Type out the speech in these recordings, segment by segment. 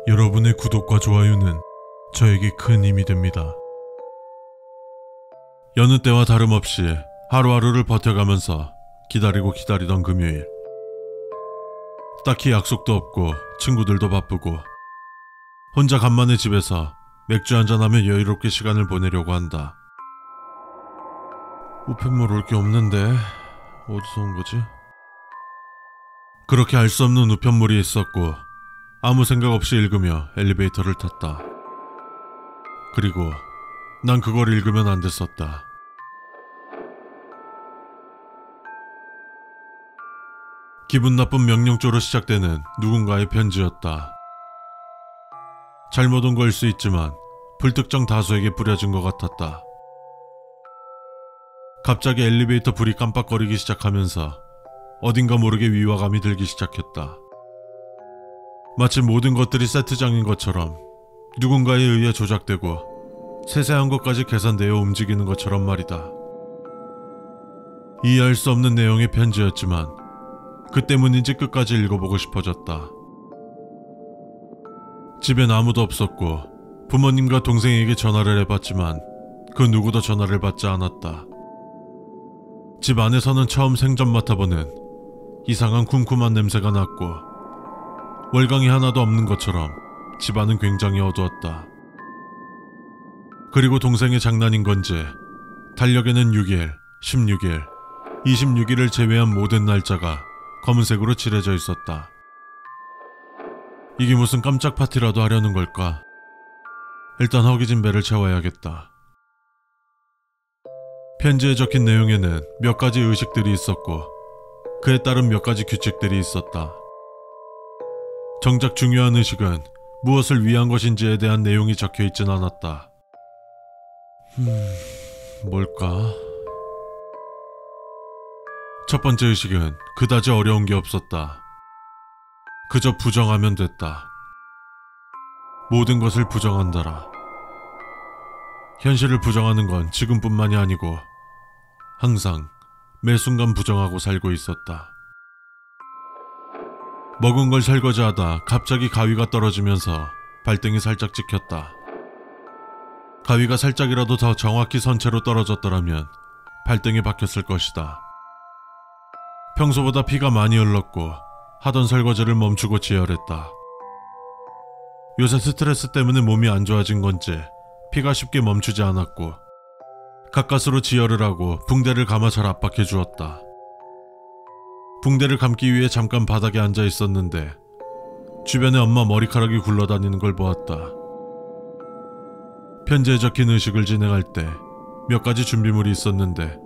여러분의 구독과 좋아요는 저에게 큰 힘이 됩니다. 여느 때와 다름없이 하루하루를 버텨가면서 기다리고 기다리던 금요일. 딱히 약속도 없고 친구들도 바쁘고 혼자 간만에 집에서 맥주 한잔하며 여유롭게 시간을 보내려고 한다. 우편물 올 게 없는데 어디서 온 거지? 그렇게 알 수 없는 우편물이 있었고 아무 생각 없이 읽으며 엘리베이터를 탔다. 그리고 난 그걸 읽으면 안 됐었다. 기분 나쁜 명령조로 시작되는 누군가의 편지였다. 잘못 온 거일 수 있지만 불특정 다수에게 뿌려진 것 같았다. 갑자기 엘리베이터 불이 깜빡거리기 시작하면서 어딘가 모르게 위화감이 들기 시작했다. 마치 모든 것들이 세트장인 것처럼 누군가에 의해 조작되고 세세한 것까지 계산되어 움직이는 것처럼 말이다. 이해할 수 없는 내용의 편지였지만 그 때문인지 끝까지 읽어보고 싶어졌다. 집엔 아무도 없었고 부모님과 동생에게 전화를 해봤지만 그 누구도 전화를 받지 않았다. 집 안에서는 처음 생전 맡아보는 이상한 쿰쿰한 냄새가 났고 월광이 하나도 없는 것처럼 집안은 굉장히 어두웠다. 그리고 동생의 장난인 건지 달력에는 6일, 16일, 26일을 제외한 모든 날짜가 검은색으로 칠해져 있었다. 이게 무슨 깜짝 파티라도 하려는 걸까? 일단 허기진 배를 채워야겠다. 편지에 적힌 내용에는 몇 가지 의식들이 있었고 그에 따른 몇 가지 규칙들이 있었다. 정작 중요한 의식은 무엇을 위한 것인지에 대한 내용이 적혀 있진 않았다. 뭘까? 첫 번째 의식은 그다지 어려운 게 없었다. 그저 부정하면 됐다. 모든 것을 부정한다라. 현실을 부정하는 건 지금뿐만이 아니고 항상 매 순간 부정하고 살고 있었다. 먹은 걸 설거지하다 갑자기 가위가 떨어지면서 발등이 살짝 찍혔다. 가위가 살짝이라도 더 정확히 선체로 떨어졌더라면 발등에 박혔을 것이다. 평소보다 피가 많이 흘렀고 하던 설거지를 멈추고 지혈했다. 요새 스트레스 때문에 몸이 안 좋아진 건지 피가 쉽게 멈추지 않았고 가까스로 지혈을 하고 붕대를 감아 잘 압박해 주었다. 붕대를 감기 위해 잠깐 바닥에 앉아 있었는데 주변에 엄마 머리카락이 굴러다니는 걸 보았다. 편지에 적힌 의식을 진행할 때 몇 가지 준비물이 있었는데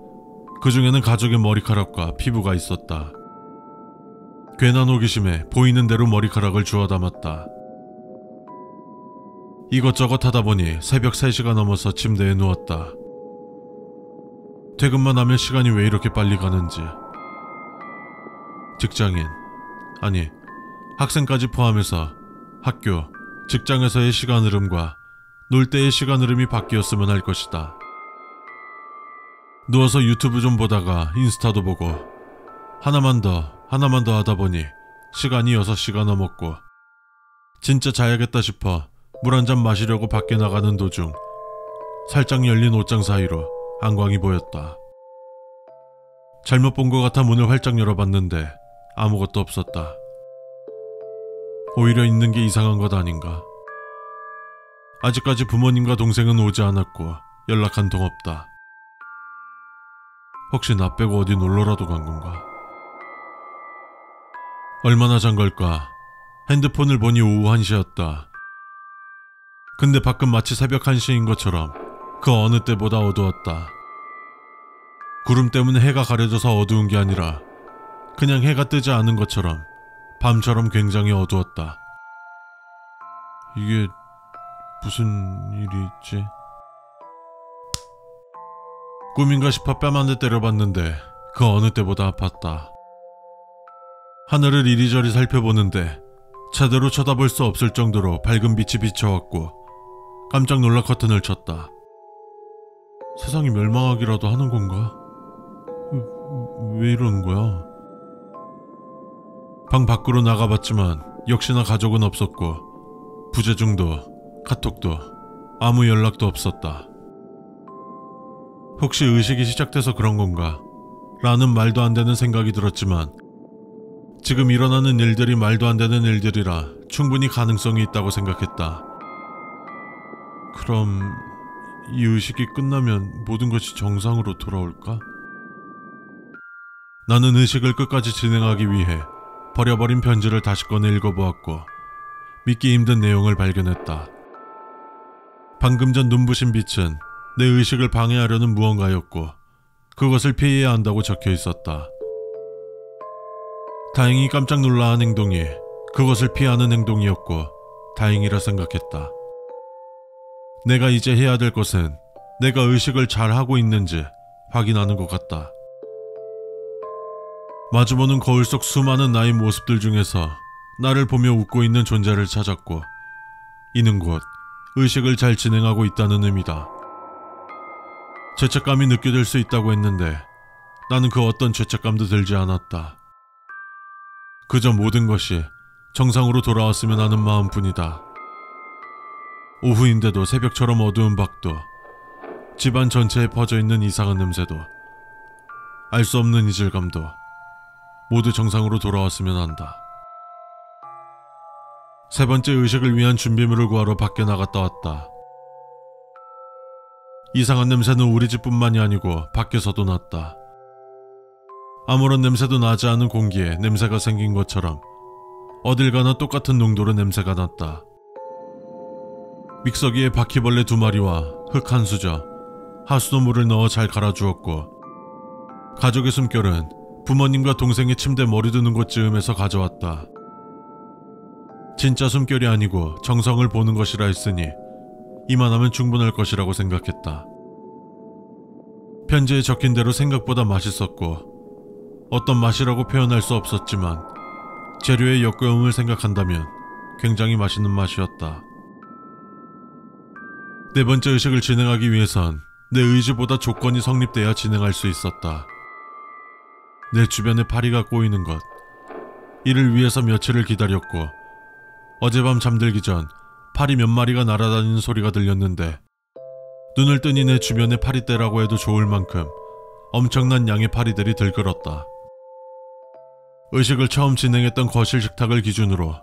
그 중에는 가족의 머리카락과 피부가 있었다. 괜한 호기심에 보이는 대로 머리카락을 주워 담았다. 이것저것 하다 보니 새벽 3시가 넘어서 침대에 누웠다. 퇴근만 하면 시간이 왜 이렇게 빨리 가는지. 직장인, 아니 학생까지 포함해서 학교, 직장에서의 시간 흐름과 놀 때의 시간 흐름이 바뀌었으면 할 것이다. 누워서 유튜브 좀 보다가 인스타도 보고 하나만 더 하다 보니 시간이 6시가 넘었고 진짜 자야겠다 싶어 물 한 잔 마시려고 밖에 나가는 도중 살짝 열린 옷장 사이로 안광이 보였다. 잘못 본 것 같아 문을 활짝 열어봤는데 아무것도 없었다. 오히려 있는 게 이상한 것 아닌가. 아직까지 부모님과 동생은 오지 않았고 연락 한 통 없다. 혹시 나 빼고 어디 놀러라도 간 건가? 얼마나 잔 걸까? 핸드폰을 보니 오후 1시였다. 근데 밖은 마치 새벽 1시인 것처럼 그 어느 때보다 어두웠다. 구름 때문에 해가 가려져서 어두운 게 아니라 그냥 해가 뜨지 않은 것처럼 밤처럼 굉장히 어두웠다. 이게 무슨 일이 있지? 꿈인가 싶어 뺨 한 대 때려봤는데 그 어느 때보다 아팠다. 하늘을 이리저리 살펴보는데 제대로 쳐다볼 수 없을 정도로 밝은 빛이 비춰왔고 깜짝 놀라 커튼을 쳤다. 세상이 멸망하기라도 하는 건가? 왜 이러는 거야? 방 밖으로 나가봤지만 역시나 가족은 없었고 부재중도 카톡도 아무 연락도 없었다. 혹시 의식이 시작돼서 그런 건가? 라는 말도 안 되는 생각이 들었지만 지금 일어나는 일들이 말도 안 되는 일들이라 충분히 가능성이 있다고 생각했다. 그럼 이 의식이 끝나면 모든 것이 정상으로 돌아올까? 나는 의식을 끝까지 진행하기 위해 버려버린 편지를 다시 꺼내 읽어보았고 믿기 힘든 내용을 발견했다. 방금 전 눈부신 빛은 내 의식을 방해하려는 무언가였고 그것을 피해야 한다고 적혀 있었다. 다행히 깜짝 놀라한 행동이 그것을 피하는 행동이었고 다행이라 생각했다. 내가 이제 해야 될 것은 내가 의식을 잘 하고 있는지 확인하는 것 같다. 마주보는 거울 속 수많은 나의 모습들 중에서 나를 보며 웃고 있는 존재를 찾았고 이는 곧 의식을 잘 진행하고 있다는 의미다. 죄책감이 느껴질 수 있다고 했는데 나는 그 어떤 죄책감도 들지 않았다. 그저 모든 것이 정상으로 돌아왔으면 하는 마음뿐이다. 오후인데도 새벽처럼 어두운 밖도 집안 전체에 퍼져있는 이상한 냄새도 알 수 없는 이질감도 모두 정상으로 돌아왔으면 한다. 세 번째 의식을 위한 준비물을 구하러 밖에 나갔다 왔다. 이상한 냄새는 우리 집뿐만이 아니고 밖에서도 났다. 아무런 냄새도 나지 않은 공기에 냄새가 생긴 것처럼 어딜 가나 똑같은 농도로 냄새가 났다. 믹서기에 바퀴벌레 2마리와 흙 한 수저, 하수도물을 넣어 잘 갈아주었고 가족의 숨결은 부모님과 동생의 침대 머리 두는 곳 즈음에서 가져왔다. 진짜 숨결이 아니고 정성을 보는 것이라 했으니 이만하면 충분할 것이라고 생각했다. 편지에 적힌 대로 생각보다 맛있었고 어떤 맛이라고 표현할 수 없었지만 재료의 역겨움을 생각한다면 굉장히 맛있는 맛이었다. 네 번째 의식을 진행하기 위해선 내 의지보다 조건이 성립돼야 진행할 수 있었다. 내 주변에 파리가 꼬이는 것, 이를 위해서 며칠을 기다렸고 어젯밤 잠들기 전 파리 몇 마리가 날아다니는 소리가 들렸는데 눈을 뜨니 내 주변에 파리떼라고 해도 좋을 만큼 엄청난 양의 파리들이 들끓었다. 의식을 처음 진행했던 거실 식탁을 기준으로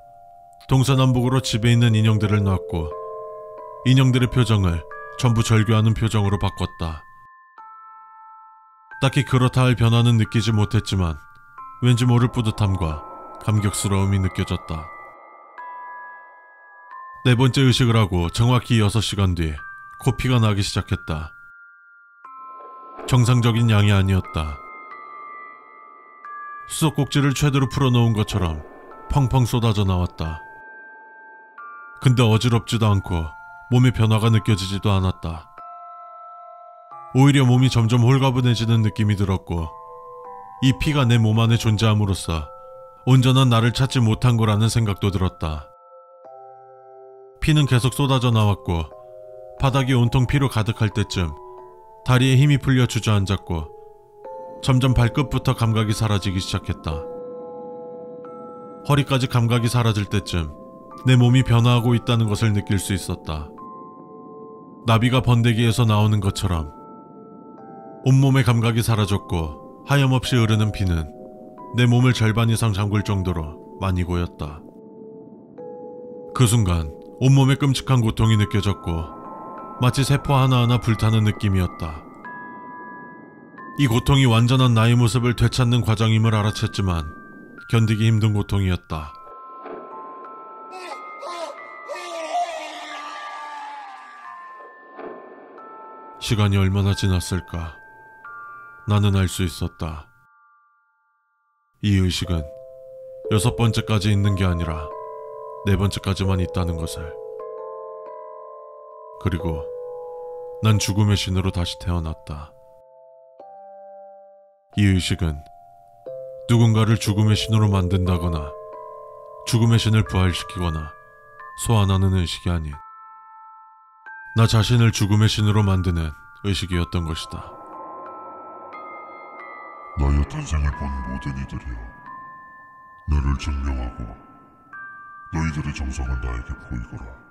동서남북으로 집에 있는 인형들을 놨고 인형들의 표정을 전부 절규하는 표정으로 바꿨다. 딱히 그렇다 할 변화는 느끼지 못했지만 왠지 모를 뿌듯함과 감격스러움이 느껴졌다. 네 번째 의식을 하고 정확히 6시간 뒤 코피가 나기 시작했다. 정상적인 양이 아니었다. 수도꼭지를 최대로 풀어놓은 것처럼 펑펑 쏟아져 나왔다. 근데 어지럽지도 않고 몸의 변화가 느껴지지도 않았다. 오히려 몸이 점점 홀가분해지는 느낌이 들었고 이 피가 내 몸 안에 존재함으로써 온전한 나를 찾지 못한 거라는 생각도 들었다. 피는 계속 쏟아져 나왔고 바닥이 온통 피로 가득할 때쯤 다리에 힘이 풀려 주저앉았고 점점 발끝부터 감각이 사라지기 시작했다. 허리까지 감각이 사라질 때쯤 내 몸이 변화하고 있다는 것을 느낄 수 있었다. 나비가 번데기에서 나오는 것처럼 온몸의 감각이 사라졌고 하염없이 흐르는 피는 내 몸을 절반 이상 잠글 정도로 많이 고였다. 그 순간 온몸에 끔찍한 고통이 느껴졌고 마치 세포 하나하나 불타는 느낌이었다. 이 고통이 완전한 나의 모습을 되찾는 과정임을 알아챘지만 견디기 힘든 고통이었다. 시간이 얼마나 지났을까? 나는 알 수 있었다. 이 의식은 6번째까지 있는 게 아니라 4번째까지만 있다는 것을. 그리고 난 죽음의 신으로 다시 태어났다. 이 의식은 누군가를 죽음의 신으로 만든다거나 죽음의 신을 부활시키거나 소환하는 의식이 아닌 나 자신을 죽음의 신으로 만드는 의식이었던 것이다. 나의 탄생을 본 모든 이들이여, 나를 증명하고 너희들의 정성은 나에게 보이거라.